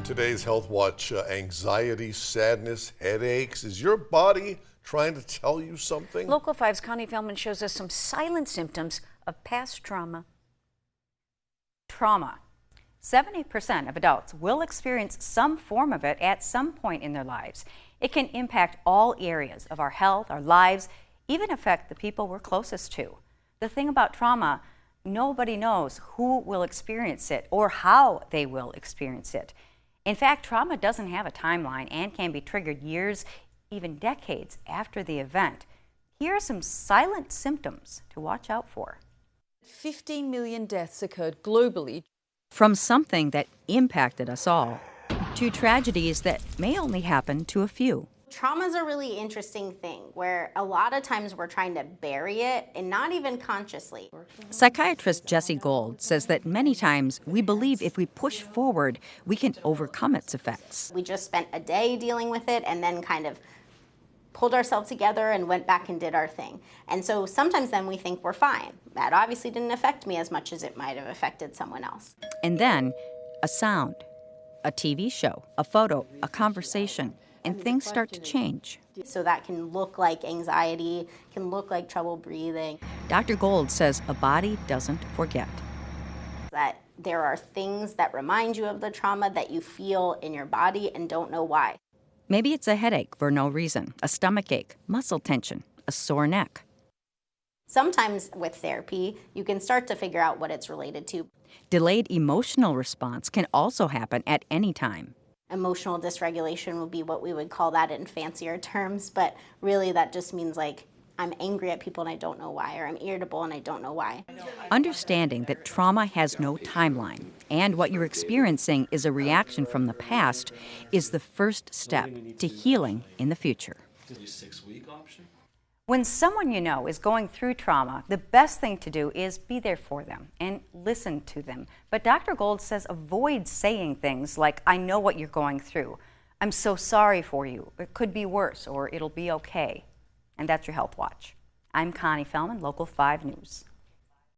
Today's Health Watch, anxiety, sadness, headaches. Is your body trying to tell you something? Local 5's Connie Feldman shows us some silent symptoms of past trauma. Trauma. 70% of adults will experience some form of it at some point in their lives. It can impact all areas of our health, our lives, even affect the people we're closest to. The thing about trauma, nobody knows who will experience it or how they will experience it. In fact, trauma doesn't have a timeline and can be triggered years, even decades after the event. Here are some silent symptoms to watch out for. 15 million deaths occurred globally. From something that impacted us all to tragedies that may only happen to a few. Trauma is a really interesting thing where a lot of times we're trying to bury it and not even consciously. Psychiatrist Jessie Gold says that many times we believe if we push forward, we can overcome its effects. We just spent a day dealing with it and then kind of pulled ourselves together and went back and did our thing. And so sometimes then we think we're fine. That obviously didn't affect me as much as it might have affected someone else. And then a sound, a TV show, a photo, a conversation, and things start to change. So that can look like anxiety, can look like trouble breathing. Dr. Gold says a body doesn't forget. That there are things that remind you of the trauma that you feel in your body and don't know why. Maybe it's a headache for no reason, a stomach ache, muscle tension, a sore neck. Sometimes with therapy, you can start to figure out what it's related to. Delayed emotional response can also happen at any time. Emotional dysregulation would be what we would call that in fancier terms, but really that just means like I'm angry at people and I don't know why, or I'm irritable and I don't know why. Understanding that trauma has no timeline and what you're experiencing is a reaction from the past is the first step to healing in the future. When someone you know is going through trauma, the best thing to do is be there for them and listen to them. But Dr. Gold says avoid saying things like, I know what you're going through. I'm so sorry for you. It could be worse, or it'll be okay. And that's your Health Watch. I'm Connie Feldman, Local 5 News.